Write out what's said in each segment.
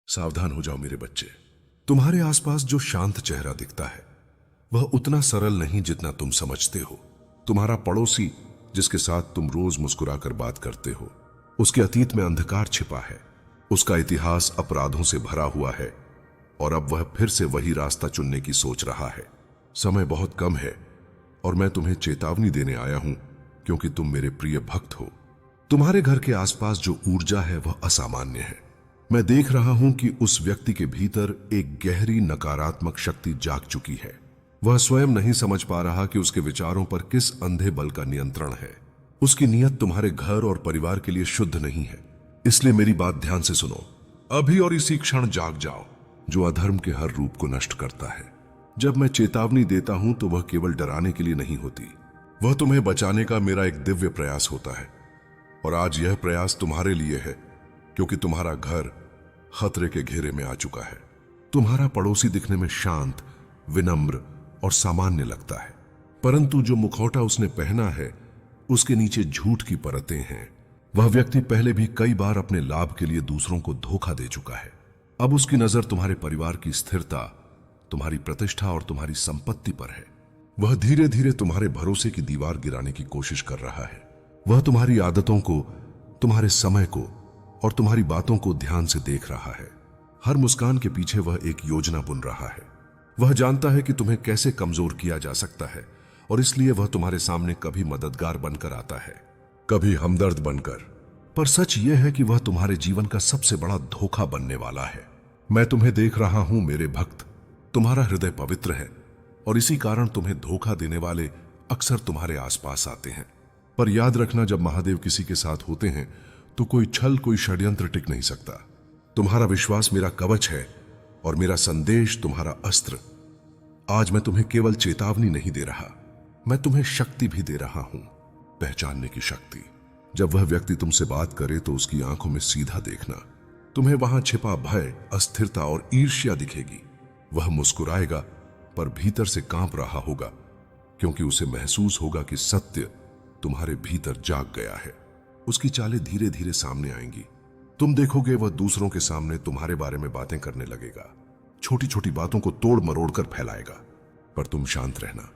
सावधान हो जाओ मेरे बच्चे। तुम्हारे आसपास जो शांत चेहरा दिखता है वह उतना सरल नहीं जितना तुम समझते हो। तुम्हारा पड़ोसी जिसके साथ तुम रोज मुस्कुराकर बात करते हो, उसके अतीत में अंधकार छिपा है। उसका इतिहास अपराधों से भरा हुआ है और अब वह फिर से वही रास्ता चुनने की सोच रहा है। समय बहुत कम है और मैं तुम्हें चेतावनी देने आया हूं क्योंकि तुम मेरे प्रिय भक्त हो। तुम्हारे घर के आसपास जो ऊर्जा है वह असामान्य है। मैं देख रहा हूं कि उस व्यक्ति के भीतर एक गहरी नकारात्मक शक्ति जाग चुकी है। वह स्वयं नहीं समझ पा रहा कि उसके विचारों पर किस अंधे बल का नियंत्रण है। उसकी नीयत तुम्हारे घर और परिवार के लिए शुद्ध नहीं है। इसलिए मेरी बात ध्यान से सुनो। अभी और इसी क्षण जाग जाओ। जो अधर्म के हर रूप को नष्ट करता है। जब मैं चेतावनी देता हूं तो वह केवल डराने के लिए नहीं होती, वह तुम्हें बचाने का मेरा एक दिव्य प्रयास होता है। और आज यह प्रयास तुम्हारे लिए है क्योंकि तुम्हारा घर खतरे के घेरे में आ चुका है। तुम्हारा पड़ोसी दिखने में शांत, विनम्र और सामान्य लगता है, परंतु जो मुखौटा उसने पहना है उसके नीचे झूठ की परतें हैं। वह व्यक्ति पहले भी कई बार अपने लाभ के लिए दूसरों को धोखा दे चुका है। अब उसकी नजर तुम्हारे परिवार की स्थिरता, तुम्हारी प्रतिष्ठा और तुम्हारी संपत्ति पर है। वह धीरे धीरे तुम्हारे भरोसे की दीवार गिराने की कोशिश कर रहा है। वह तुम्हारी आदतों को, तुम्हारे समय को और तुम्हारी बातों को ध्यान से देख रहा है। हर मुस्कान के पीछे वह एक योजना बुन रहा है। वह जानता है कि तुम्हें कैसे कमजोर किया जा सकता है और इसलिए वह तुम्हारे सामने कभी मददगार बनकर आता है, कभी हमदर्द बनकर। पर सच यह है कि वह तुम्हारे जीवन का सबसे बड़ा धोखा बनने वाला है। मैं तुम्हें देख रहा हूं मेरे भक्त। तुम्हारा हृदय पवित्र है और इसी कारण तुम्हें धोखा देने वाले अक्सर तुम्हारे आसपास आते हैं। पर याद रखना, जब महादेव किसी के साथ होते हैं तो कोई छल, कोई षड्यंत्र टिक नहीं सकता। तुम्हारा विश्वास मेरा कवच है और मेरा संदेश तुम्हारा अस्त्र। आज मैं तुम्हें केवल चेतावनी नहीं दे रहा, मैं तुम्हें शक्ति भी दे रहा हूं, पहचानने की शक्ति। जब वह व्यक्ति तुमसे बात करे तो उसकी आंखों में सीधा देखना। तुम्हें वहां छिपा भय, अस्थिरता और ईर्ष्या दिखेगी। वह मुस्कुराएगा पर भीतर से कांप रहा होगा क्योंकि उसे महसूस होगा कि सत्य तुम्हारे भीतर जाग गया है। उसकी चालें धीरे धीरे सामने आएंगी। तुम देखोगे वह दूसरों के सामने तुम्हारे बारे में बातें करने लगेगा, छोटी छोटी बातों को तोड़ मरोड़ कर फैलाएगा। पर तुम शांत रहना,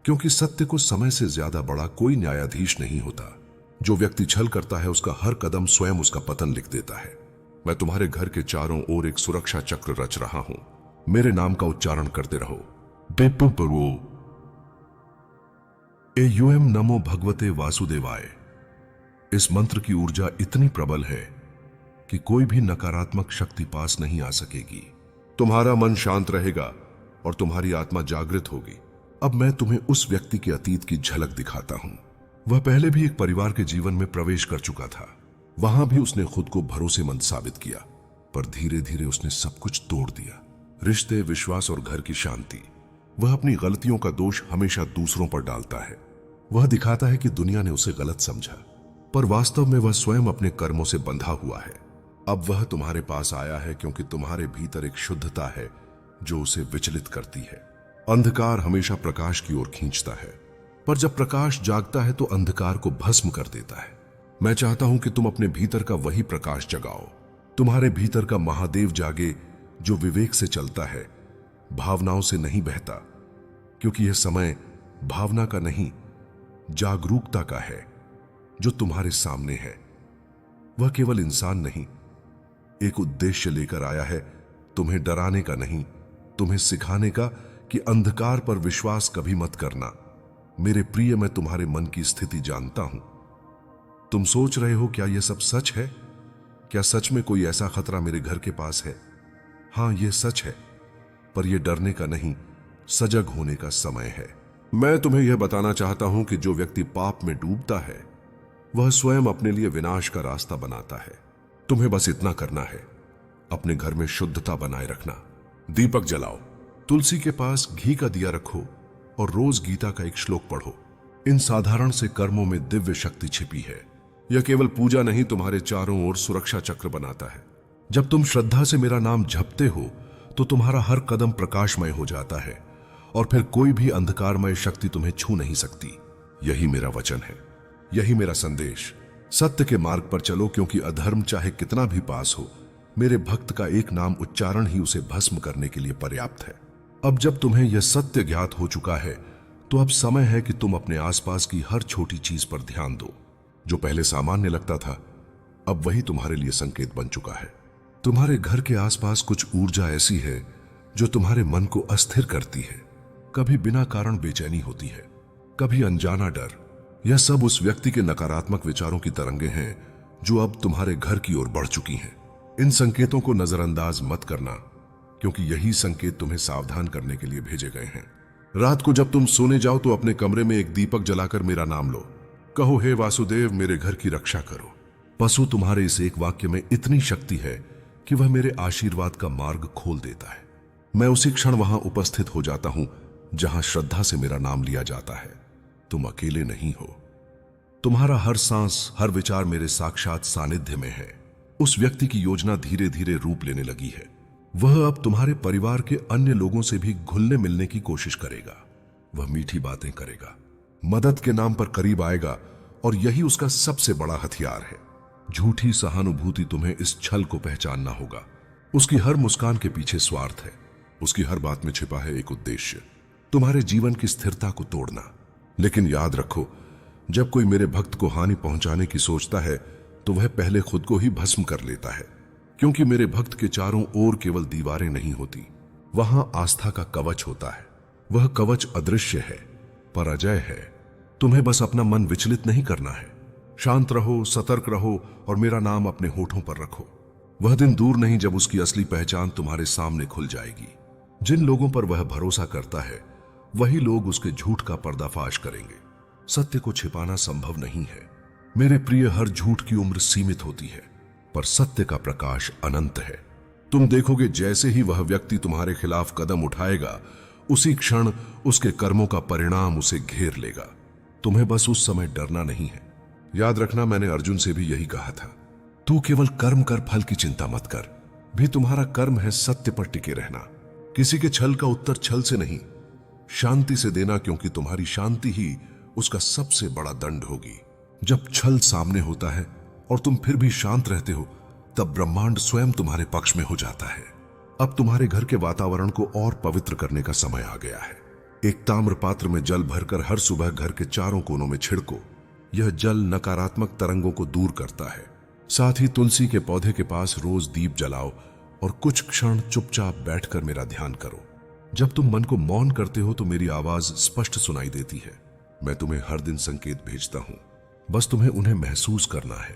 क्योंकि सत्य को समय से ज्यादा बड़ा कोई न्यायाधीश नहीं होता। जो व्यक्ति छल करता है उसका हर कदम स्वयं उसका पतन लिख देता है। मैं तुम्हारे घर के चारों ओर एक सुरक्षा चक्र रच रहा हूं। मेरे नाम का उच्चारण करते रहो। बेपुपरो एयुएम नमो भगवते वासुदेवाय। इस मंत्र की ऊर्जा इतनी प्रबल है कि कोई भी नकारात्मक शक्ति पास नहीं आ सकेगी। तुम्हारा मन शांत रहेगा और तुम्हारी आत्मा जागृत होगी। अब मैं तुम्हें उस व्यक्ति के अतीत की झलक दिखाता हूं। वह पहले भी एक परिवार के जीवन में प्रवेश कर चुका था। वहां भी उसने खुद को भरोसेमंद साबित किया, पर धीरे धीरे उसने सब कुछ तोड़ दिया। रिश्ते, विश्वास और घर की शांति। वह अपनी गलतियों का दोष हमेशा दूसरों पर डालता है। वह दिखाता है कि दुनिया ने उसे गलत समझा, पर वास्तव में वह स्वयं अपने कर्मों से बंधा हुआ है। अब वह तुम्हारे पास आया है क्योंकि तुम्हारे भीतर एक शुद्धता है जो उसे विचलित करती है। अंधकार हमेशा प्रकाश की ओर खींचता है, पर जब प्रकाश जागता है तो अंधकार को भस्म कर देता है। मैं चाहता हूं कि तुम अपने भीतर का वही प्रकाश जगाओ। तुम्हारे भीतर का महादेव जागे जो विवेक से चलता है, भावनाओं से नहीं बहता, क्योंकि यह समय भावना का नहीं, जागरूकता का है। जो तुम्हारे सामने है वह केवल इंसान नहीं, एक उद्देश्य लेकर आया है। तुम्हें डराने का नहीं, तुम्हें सिखाने का कि अंधकार पर विश्वास कभी मत करना। मेरे प्रिय, मैं तुम्हारे मन की स्थिति जानता हूं। तुम सोच रहे हो क्या यह सब सच है? क्या सच में कोई ऐसा खतरा मेरे घर के पास है? हां, यह सच है, पर यह डरने का नहीं, सजग होने का समय है। मैं तुम्हें यह बताना चाहता हूं कि जो व्यक्ति पाप में डूबता है वह स्वयं अपने लिए विनाश का रास्ता बनाता है। तुम्हें बस इतना करना है, अपने घर में शुद्धता बनाए रखना। दीपक जलाओ, तुलसी के पास घी का दिया रखो और रोज गीता का एक श्लोक पढ़ो। इन साधारण से कर्मों में दिव्य शक्ति छिपी है। यह केवल पूजा नहीं, तुम्हारे चारों ओर सुरक्षा चक्र बनाता है। जब तुम श्रद्धा से मेरा नाम जपते हो तो तुम्हारा हर कदम प्रकाशमय हो जाता है और फिर कोई भी अंधकारमय शक्ति तुम्हें छू नहीं सकती। यही मेरा वचन है, यही मेरा संदेश। सत्य के मार्ग पर चलो, क्योंकि अधर्म चाहे कितना भी पास हो मेरे भक्त का एक नाम उच्चारण ही उसे भस्म करने के लिए पर्याप्त है। अब जब तुम्हें यह सत्य ज्ञात हो चुका है तो अब समय है कि तुम अपने आसपास की हर छोटी चीज पर ध्यान दो। जो पहले सामान्य लगता था अब वही तुम्हारे लिए संकेत बन चुका है। तुम्हारे घर के आसपास कुछ ऊर्जा ऐसी है जो तुम्हारे मन को अस्थिर करती है। कभी बिना कारण बेचैनी होती है, कभी अनजाना डर। यह सब उस व्यक्ति के नकारात्मक विचारों की तरंगें हैं जो अब तुम्हारे घर की ओर बढ़ चुकी हैं। इन संकेतों को नजरअंदाज मत करना, क्योंकि यही संकेत तुम्हें सावधान करने के लिए भेजे गए हैं। रात को जब तुम सोने जाओ तो अपने कमरे में एक दीपक जलाकर मेरा नाम लो। कहो, हे वासुदेव, मेरे घर की रक्षा करो। पशु तुम्हारे इस एक वाक्य में इतनी शक्ति है कि वह मेरे आशीर्वाद का मार्ग खोल देता है। मैं उसी क्षण वहां उपस्थित हो जाता हूं जहां श्रद्धा से मेरा नाम लिया जाता है। तुम अकेले नहीं हो। तुम्हारा हर सांस, हर विचार मेरे साक्षात सानिध्य में है। उस व्यक्ति की योजना धीरे धीरे रूप लेने लगी है। वह अब तुम्हारे परिवार के अन्य लोगों से भी घुलने मिलने की कोशिश करेगा। वह मीठी बातें करेगा, मदद के नाम पर करीब आएगा, और यही उसका सबसे बड़ा हथियार है। झूठी सहानुभूति। तुम्हें इस छल को पहचानना होगा। उसकी हर मुस्कान के पीछे स्वार्थ है। उसकी हर बात में छिपा है एक उद्देश्य, तुम्हारे जीवन की स्थिरता को तोड़ना। लेकिन याद रखो, जब कोई मेरे भक्त को हानि पहुंचाने की सोचता है तो वह पहले खुद को ही भस्म कर लेता है, क्योंकि मेरे भक्त के चारों ओर केवल दीवारें नहीं होती, वहां आस्था का कवच होता है। वह कवच अदृश्य है पर अजय है। तुम्हें बस अपना मन विचलित नहीं करना है। शांत रहो, सतर्क रहो और मेरा नाम अपने होठों पर रखो। वह दिन दूर नहीं जब उसकी असली पहचान तुम्हारे सामने खुल जाएगी। जिन लोगों पर वह भरोसा करता है वही लोग उसके झूठ का पर्दाफाश करेंगे। सत्य को छिपाना संभव नहीं है मेरे प्रिय। हर झूठ की उम्र सीमित होती है, पर सत्य का प्रकाश अनंत है। तुम देखोगे जैसे ही वह व्यक्ति तुम्हारे खिलाफ कदम उठाएगा, उसी क्षण उसके कर्मों का परिणाम उसे घेर लेगा। तुम्हें बस उस समय डरना नहीं है। याद रखना, मैंने अर्जुन से भी यही कहा था, तू केवल कर्म कर, फल की चिंता मत कर। भी तुम्हारा कर्म है सत्य पर टिके रहना। किसी के छल का उत्तर छल से नहीं, शांति से देना, क्योंकि तुम्हारी शांति ही उसका सबसे बड़ा दंड होगी। जब छल सामने होता है और तुम फिर भी शांत रहते हो, तब ब्रह्मांड स्वयं तुम्हारे पक्ष में हो जाता है। अब तुम्हारे घर के वातावरण को और पवित्र करने का समय आ गया है। एक ताम्र पात्र में जल भरकर हर सुबह घर के चारों कोनों में छिड़को। यह जल नकारात्मक तरंगों को दूर करता है। साथ ही तुलसी के पौधे के पास रोज दीप जलाओ और कुछ क्षण चुपचाप बैठकर मेरा ध्यान करो। जब तुम मन को मौन करते हो तो मेरी आवाज स्पष्ट सुनाई देती है। मैं तुम्हें हर दिन संकेत भेजता हूं, बस तुम्हें उन्हें महसूस करना है।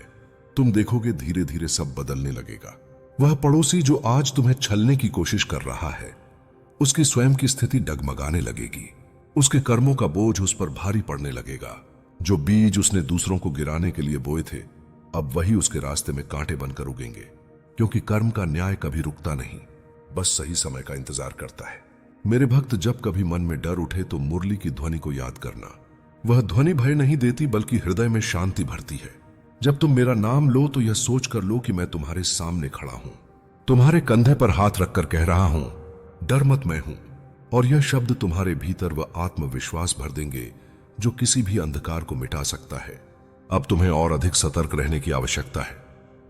तुम देखोगे धीरे धीरे सब बदलने लगेगा। वह पड़ोसी जो आज तुम्हें छलने की कोशिश कर रहा है, उसकी स्वयं की स्थिति डगमगाने लगेगी। उसके कर्मों का बोझ उस पर भारी पड़ने लगेगा। जो बीज उसने दूसरों को गिराने के लिए बोए थे, अब वही उसके रास्ते में कांटे बनकर उगेंगे, क्योंकि कर्म का न्याय कभी रुकता नहीं, बस सही समय का इंतजार करता है। मेरे भक्त, जब कभी मन में डर उठे तो मुरली की ध्वनि को याद करना। वह ध्वनि भय नहीं देती, बल्कि हृदय में शांति भरती है। जब तुम मेरा नाम लो तो यह सोच कर लो कि मैं तुम्हारे सामने खड़ा हूं, तुम्हारे कंधे पर हाथ रखकर कह रहा हूं, डर मत, मैं हूं। और यह शब्द तुम्हारे भीतर वह आत्मविश्वास भर देंगे जो किसी भी अंधकार को मिटा सकता है। अब तुम्हें और अधिक सतर्क रहने की आवश्यकता है।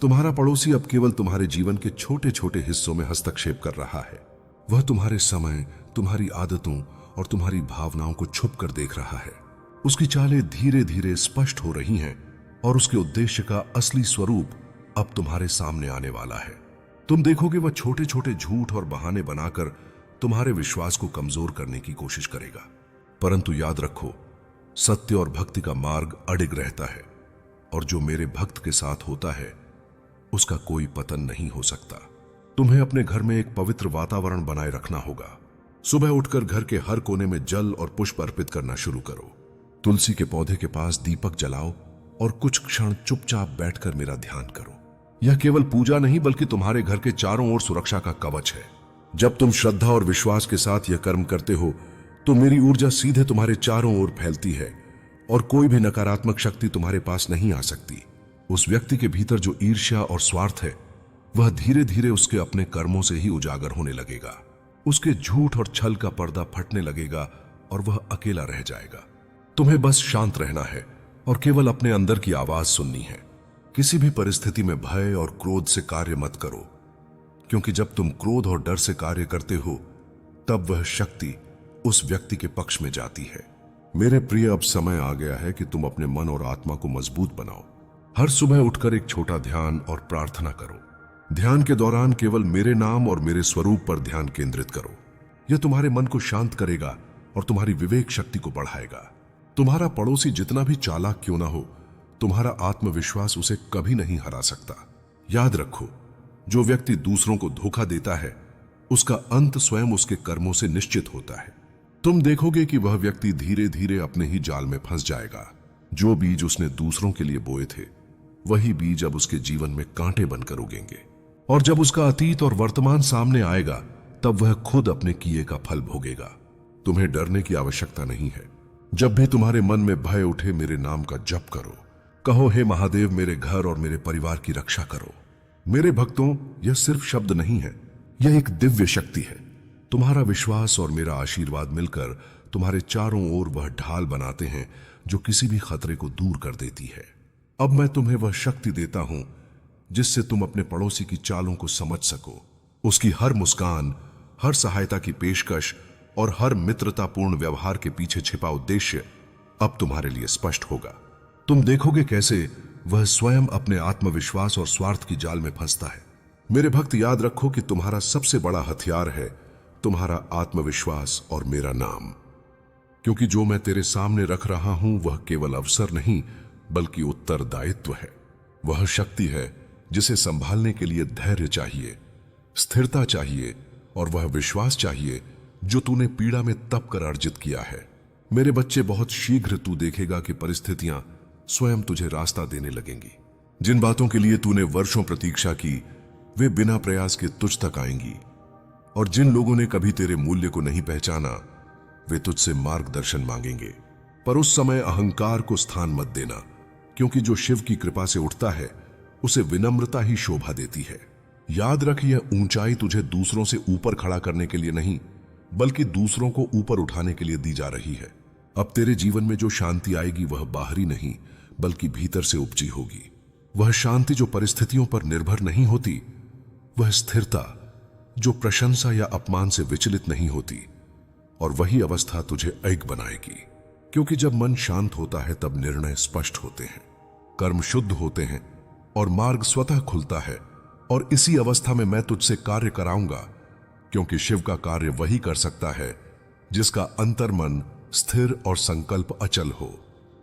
तुम्हारा पड़ोसी अब केवल तुम्हारे जीवन के छोटे छोटे हिस्सों में हस्तक्षेप कर रहा है। वह तुम्हारे समय, तुम्हारी आदतों और तुम्हारी भावनाओं को छुप कर देख रहा है। उसकी चालें धीरे धीरे स्पष्ट हो रही हैं और उसके उद्देश्य का असली स्वरूप अब तुम्हारे सामने आने वाला है। तुम देखोगे वह छोटे छोटे झूठ और बहाने बनाकर तुम्हारे विश्वास को कमजोर करने की कोशिश करेगा, परंतु याद रखो, सत्य और भक्ति का मार्ग अडिग रहता है, और जो मेरे भक्त के साथ होता है उसका कोई पतन नहीं हो सकता। तुम्हें अपने घर में एक पवित्र वातावरण बनाए रखना होगा। सुबह उठकर घर के हर कोने में जल और पुष्प अर्पित करना शुरू करो। तुलसी के पौधे के पास दीपक जलाओ और कुछ क्षण चुपचाप बैठकर मेरा ध्यान करो। यह केवल पूजा नहीं, बल्कि तुम्हारे घर के चारों ओर सुरक्षा का कवच है। जब तुम श्रद्धा और विश्वास के साथ यह कर्म करते हो तो मेरी ऊर्जा सीधे तुम्हारे चारों ओर फैलती है और कोई भी नकारात्मक शक्ति तुम्हारे पास नहीं आ सकती। उस व्यक्ति के भीतर जो ईर्ष्या और स्वार्थ है, वह धीरे धीरे उसके अपने कर्मों से ही उजागर होने लगेगा। उसके झूठ और छल का पर्दा फटने लगेगा और वह अकेला रह जाएगा। तुम्हें बस शांत रहना है और केवल अपने अंदर की आवाज सुननी है। किसी भी परिस्थिति में भय और क्रोध से कार्य मत करो। क्योंकि जब तुम क्रोध और डर से कार्य करते हो तब वह शक्ति उस व्यक्ति के पक्ष में जाती है। मेरे प्रिय, अब समय आ गया है कि तुम अपने मन और आत्मा को मजबूत बनाओ। हर सुबह उठकर एक छोटा ध्यान और प्रार्थना करो। ध्यान के दौरान केवल मेरे नाम और मेरे स्वरूप पर ध्यान केंद्रित करो। यह तुम्हारे मन को शांत करेगा और तुम्हारी विवेक शक्ति को बढ़ाएगा। तुम्हारा पड़ोसी जितना भी चालाक क्यों ना हो, तुम्हारा आत्मविश्वास उसे कभी नहीं हरा सकता। याद रखो, जो व्यक्ति दूसरों को धोखा देता है उसका अंत स्वयं उसके कर्मों से निश्चित होता है। तुम देखोगे कि वह व्यक्ति धीरे धीरे अपने ही जाल में फंस जाएगा। जो बीज उसने दूसरों के लिए बोए थे वही बीज अब उसके जीवन में कांटे बनकर उगेंगे, और जब उसका अतीत और वर्तमान सामने आएगा तब वह खुद अपने किए का फल भोगेगा। तुम्हें डरने की आवश्यकता नहीं है। जब भी तुम्हारे मन में भय उठे, मेरे नाम का जप करो। कहो, हे महादेव, मेरे घर और मेरे परिवार की रक्षा करो। मेरे भक्तों, यह सिर्फ शब्द नहीं है, यह एक दिव्य शक्ति है। तुम्हारा विश्वास और मेरा आशीर्वाद मिलकर तुम्हारे चारों ओर वह ढाल बनाते हैं जो किसी भी खतरे को दूर कर देती है। अब मैं तुम्हें वह शक्ति देता हूं जिससे तुम अपने पड़ोसी की चालों को समझ सको। उसकी हर मुस्कान, हर सहायता की पेशकश और हर मित्रतापूर्ण व्यवहार के पीछे छिपा उद्देश्य अब तुम्हारे लिए स्पष्ट होगा। तुम देखोगे कैसे वह स्वयं अपने आत्मविश्वास और स्वार्थ की जाल में फंसता है। मेरे भक्त, याद रखो कि तुम्हारा सबसे बड़ा हथियार है तुम्हारा आत्मविश्वास और मेरा नाम, क्योंकि जो मैं तेरे सामने रख रहा हूं वह केवल अवसर नहीं बल्कि उत्तरदायित्व है। वह शक्ति है जिसे संभालने के लिए धैर्य चाहिए, स्थिरता चाहिए और वह विश्वास चाहिए जो तूने पीड़ा में तप कर अर्जित किया है। मेरे बच्चे, बहुत शीघ्र तू देखेगा कि परिस्थितियां स्वयं तुझे रास्ता देने लगेंगी। जिन बातों के लिए तूने वर्षों प्रतीक्षा की वे बिना प्रयास के तुझ तक आएंगी, और जिन लोगों ने कभी तेरे मूल्य को नहीं पहचाना वे तुझसे मार्गदर्शन मांगेंगे। पर उस समय अहंकार को स्थान मत देना, क्योंकि जो शिव की कृपा से उठता है उसे विनम्रता ही शोभा देती है। याद रख, यह ऊंचाई तुझे दूसरों से ऊपर खड़ा करने के लिए नहीं बल्कि दूसरों को ऊपर उठाने के लिए दी जा रही है। अब तेरे जीवन में जो शांति आएगी वह बाहरी नहीं बल्कि भीतर से उपजी होगी। वह शांति जो परिस्थितियों पर निर्भर नहीं होती, वह स्थिरता जो प्रशंसा या अपमान से विचलित नहीं होती, और वही अवस्था तुझे ऐक बनाएगी। क्योंकि जब मन शांत होता है तब निर्णय स्पष्ट होते हैं, कर्म शुद्ध होते हैं और मार्ग स्वतः खुलता है। और इसी अवस्था में मैं तुझसे कार्य कराऊंगा, क्योंकि शिव का कार्य वही कर सकता है जिसका अंतर्मन स्थिर और संकल्प अचल हो।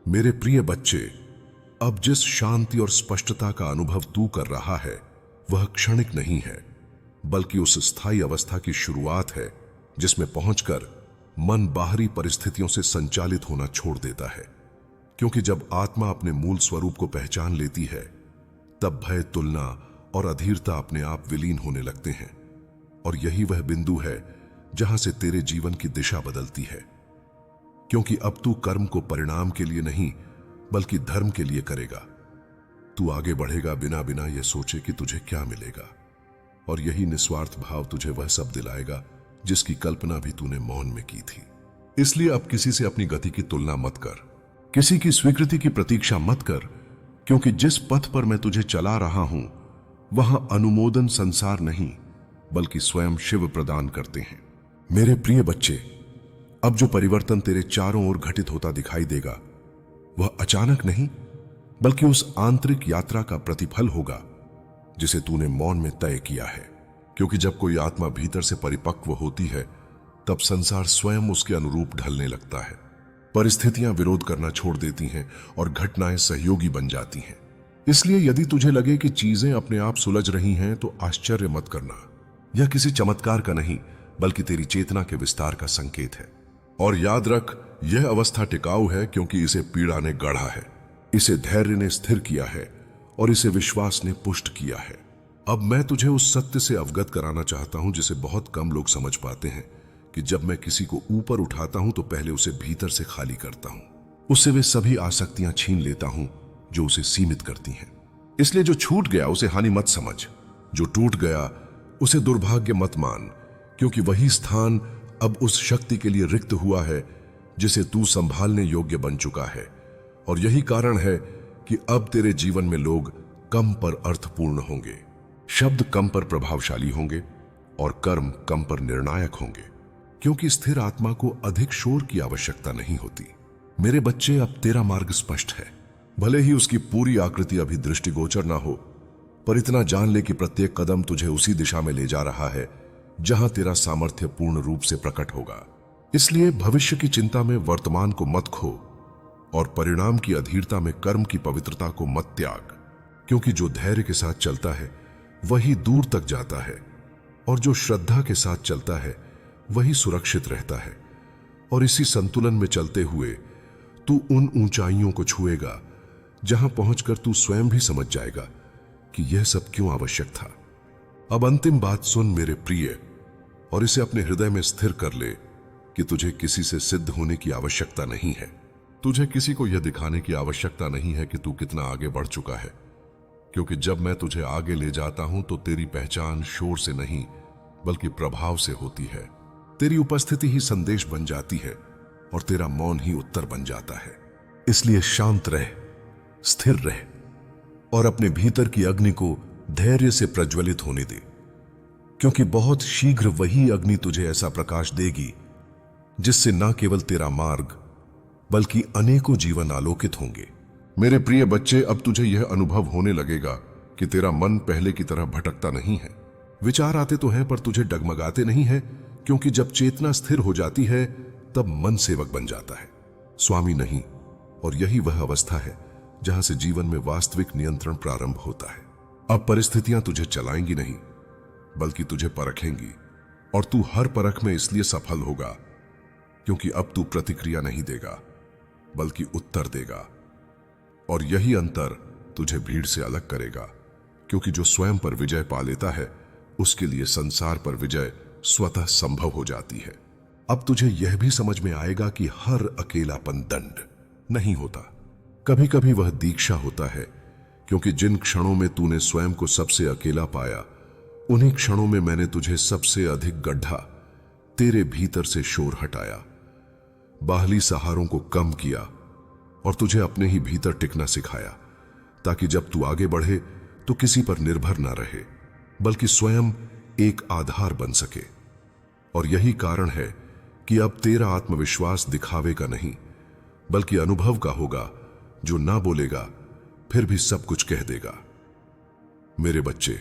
मेरे प्रिय बच्चे, अब जिस शांति और स्पष्टता का अनुभव तू कर रहा है वह क्षणिक नहीं है बल्कि उस स्थायी अवस्था की शुरुआत है जिसमें पहुंचकर मन बाहरी परिस्थितियों से संचालित होना छोड़ देता है। क्योंकि जब आत्मा अपने मूल स्वरूप को पहचान लेती है तब भय, तुलना और अधीरता अपने आप विलीन होने लगते हैं, और यही वह बिंदु है जहां से तेरे जीवन की दिशा बदलती है। क्योंकि अब तू कर्म को परिणाम के लिए नहीं बल्कि धर्म के लिए करेगा। तू आगे बढ़ेगा बिना बिना यह सोचे कि तुझे क्या मिलेगा, और यही निस्वार्थ भाव तुझे वह सब दिलाएगा जिसकी कल्पना भी तूने मौन में की थी। इसलिए अब किसी से अपनी गति की तुलना मत कर, किसी की स्वीकृति की प्रतीक्षा मत कर, क्योंकि जिस पथ पर मैं तुझे चला रहा हूं वहां अनुमोदन संसार नहीं बल्कि स्वयं शिव प्रदान करते हैं। मेरे प्रिय बच्चे, अब जो परिवर्तन तेरे चारों ओर घटित होता दिखाई देगा वह अचानक नहीं बल्कि उस आंतरिक यात्रा का प्रतिफल होगा जिसे तूने मौन में तय किया है। क्योंकि जब कोई आत्मा भीतर से परिपक्व होती है तब संसार स्वयं उसके अनुरूप ढलने लगता है। परिस्थितियां विरोध करना छोड़ देती हैं और घटनाएं सहयोगी बन जाती हैं। इसलिए यदि तुझे लगे कि चीजें अपने आप सुलझ रही हैं तो आश्चर्य मत करना। यह किसी चमत्कार का नहीं बल्कि तेरी चेतना के विस्तार का संकेत है। और याद रख, यह अवस्था टिकाऊ है क्योंकि इसे पीड़ा ने गढ़ा है, इसे धैर्य ने स्थिर किया है और इसे विश्वास ने पुष्ट किया है। अब मैं तुझे उस सत्य से अवगत कराना चाहता हूं जिसे बहुत कम लोग समझ पाते हैं कि जब मैं किसी को ऊपर उठाता हूं तो पहले उसे भीतर से खाली करता हूं, उससे वे सभी आसक्तियां छीन लेता हूं जो उसे सीमित करती हैं। इसलिए जो छूट गया उसे हानि मत समझ, जो टूट गया उसे दुर्भाग्य मत मान, क्योंकि वही स्थान अब उस शक्ति के लिए रिक्त हुआ है जिसे तू संभालने योग्य बन चुका है। और यही कारण है कि अब तेरे जीवन में लोग कम पर अर्थपूर्ण होंगे। शब्द कम पर प्रभावशाली होंगे और कर्म कम पर निर्णायक होंगे, क्योंकि स्थिर आत्मा को अधिक शोर की आवश्यकता नहीं होती। मेरे बच्चे, अब तेरा मार्ग स्पष्ट है। भले ही उसकी पूरी आकृति अभी दृष्टिगोचर ना हो, पर इतना जान ले कि प्रत्येक कदम तुझे उसी दिशा में ले जा रहा है जहां तेरा सामर्थ्य पूर्ण रूप से प्रकट होगा। इसलिए भविष्य की चिंता में वर्तमान को मत खो और परिणाम की अधीरता में कर्म की पवित्रता को मत त्याग, क्योंकि जो धैर्य के साथ चलता है वही दूर तक जाता है और जो श्रद्धा के साथ चलता है वही सुरक्षित रहता है। और इसी संतुलन में चलते हुए तू उन ऊंचाइयों को छुएगा जहां पहुंचकर तू स्वयं भी समझ जाएगा कि यह सब क्यों आवश्यक था। अब अंतिम बात सुन मेरे प्रिय, और इसे अपने हृदय में स्थिर कर ले कि तुझे किसी से सिद्ध होने की आवश्यकता नहीं है। तुझे किसी को यह दिखाने की आवश्यकता नहीं है कि तू कितना आगे बढ़ चुका है, क्योंकि जब मैं तुझे आगे ले जाता हूं तो तेरी पहचान शोर से नहीं बल्कि प्रभाव से होती है। तेरी उपस्थिति ही संदेश बन जाती है और तेरा मौन ही उत्तर बन जाता है। इसलिए शांत रह, स्थिर रह और अपने भीतर की अग्नि को धैर्य से प्रज्वलित होने दे, क्योंकि बहुत शीघ्र वही अग्नि तुझे ऐसा प्रकाश देगी जिससे न केवल तेरा मार्ग बल्कि अनेकों जीवन आलोकित होंगे। मेरे प्रिय बच्चे, अब तुझे यह अनुभव होने लगेगा कि तेरा मन पहले की तरह भटकता नहीं है। विचार आते तो हैं पर तुझे डगमगाते नहीं है, क्योंकि जब चेतना स्थिर हो जाती है तब मन सेवक बन जाता है, स्वामी नहीं। और यही वह अवस्था है जहां से जीवन में वास्तविक नियंत्रण प्रारंभ होता है। अब परिस्थितियां तुझे चलाएंगी नहीं बल्कि तुझे परखेंगी, और तू हर परख में इसलिए सफल होगा क्योंकि अब तू प्रतिक्रिया नहीं देगा बल्कि उत्तर देगा। और यही अंतर तुझे भीड़ से अलग करेगा, क्योंकि जो स्वयं पर विजय पा लेता है उसके लिए संसार पर विजय स्वतः संभव हो जाती है। अब तुझे यह भी समझ में आएगा कि हर अकेलापन दंड नहीं होता, कभी कभी वह दीक्षा होता है, क्योंकि जिन क्षणों में तूने स्वयं को सबसे अकेला पाया उन्हीं क्षणों में मैंने तुझे सबसे अधिक गड्ढा तेरे भीतर से शोर हटाया, बाहरी सहारों को कम किया और तुझे अपने ही भीतर टिकना सिखाया, ताकि जब तू आगे बढ़े तो किसी पर निर्भर ना रहे बल्कि स्वयं एक आधार बन सके। और यही कारण है कि अब तेरा आत्मविश्वास दिखावे का नहीं बल्कि अनुभव का होगा, जो ना बोलेगा फिर भी सब कुछ कह देगा। मेरे बच्चे,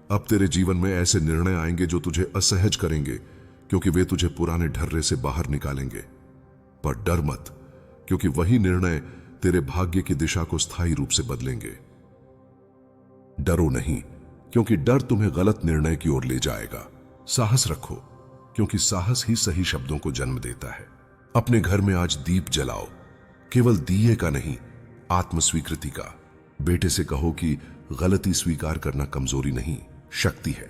अब तेरे जीवन में ऐसे निर्णय आएंगे जो तुझे असहज करेंगे, क्योंकि वे तुझे पुराने ढर्रे से बाहर निकालेंगे। पर डर मत, क्योंकि वही निर्णय तेरे भाग्य की दिशा को स्थायी रूप से बदलेंगे। डरो नहीं, क्योंकि डर तुम्हें गलत निर्णय की ओर ले जाएगा। साहस रखो, क्योंकि साहस ही सही शब्दों को जन्म देता है। अपने घर में आज दीप जलाओ, केवल दिए का नहीं, आत्म स्वीकृति का। बेटे से कहो कि गलती स्वीकार करना कमजोरी नहीं, शक्ति है।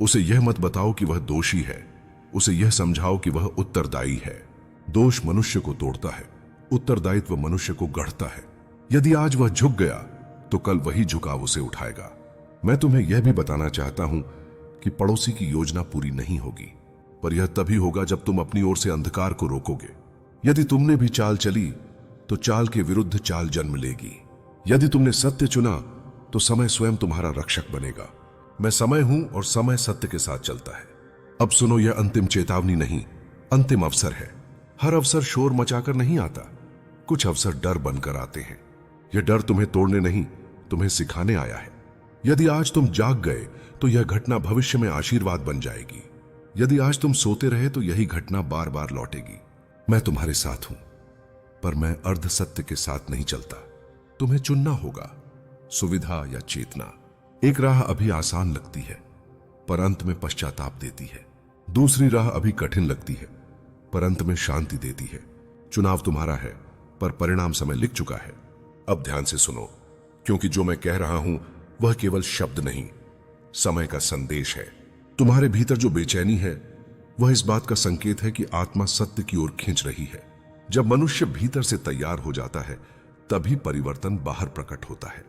उसे यह मत बताओ कि वह दोषी है, उसे यह समझाओ कि वह उत्तरदायी है। दोष मनुष्य को तोड़ता है, उत्तरदायित्व मनुष्य को गढ़ता है। यदि आज वह झुक गया तो कल वही झुकाव उसे उठाएगा। मैं तुम्हें यह भी बताना चाहता हूं कि पड़ोसी की योजना पूरी नहीं होगी, पर यह तभी होगा जब तुम अपनी ओर से अंधकार को रोकोगे। यदि तुमने भी चाल चली तो चाल के विरुद्ध चाल जन्म लेगी। यदि तुमने सत्य चुना तो समय स्वयं तुम्हारा रक्षक बनेगा। मैं समय हूं और समय सत्य के साथ चलता है। अब सुनो, यह अंतिम चेतावनी नहीं, अंतिम अवसर है। हर अवसर शोर मचाकर नहीं आता, कुछ अवसर डर बनकर आते हैं। यह डर तुम्हें तोड़ने नहीं, तुम्हें सिखाने आया है। यदि आज तुम जाग गए तो यह घटना भविष्य में आशीर्वाद बन जाएगी। यदि आज तुम सोते रहे तो यही घटना बार बार लौटेगी। मैं तुम्हारे साथ हूं, पर मैं अर्ध सत्य के साथ नहीं चलता। तुम्हें चुनना होगा, सुविधा या चेतना। एक राह अभी आसान लगती है पर अंत में पश्चाताप देती है। दूसरी राह अभी कठिन लगती है पर अंत में शांति देती है। चुनाव तुम्हारा है, पर परिणाम समय लिख चुका है। अब ध्यान से सुनो, क्योंकि जो मैं कह रहा हूं वह केवल शब्द नहीं, समय का संदेश है। तुम्हारे भीतर जो बेचैनी है वह इस बात का संकेत है कि आत्मा सत्य की ओर खींच रही है। जब मनुष्य भीतर से तैयार हो जाता है तभी परिवर्तन बाहर प्रकट होता है।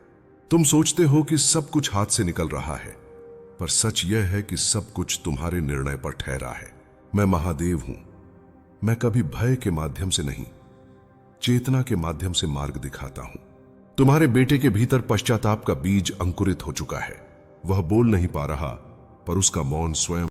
तुम सोचते हो कि सब कुछ हाथ से निकल रहा है, पर सच यह है कि सब कुछ तुम्हारे निर्णय पर ठहरा है। मैं महादेव हूं। मैं कभी भय के माध्यम से नहीं, चेतना के माध्यम से मार्ग दिखाता हूं। तुम्हारे बेटे के भीतर पश्चाताप का बीज अंकुरित हो चुका है। वह बोल नहीं पा रहा, पर उसका मौन स्वयं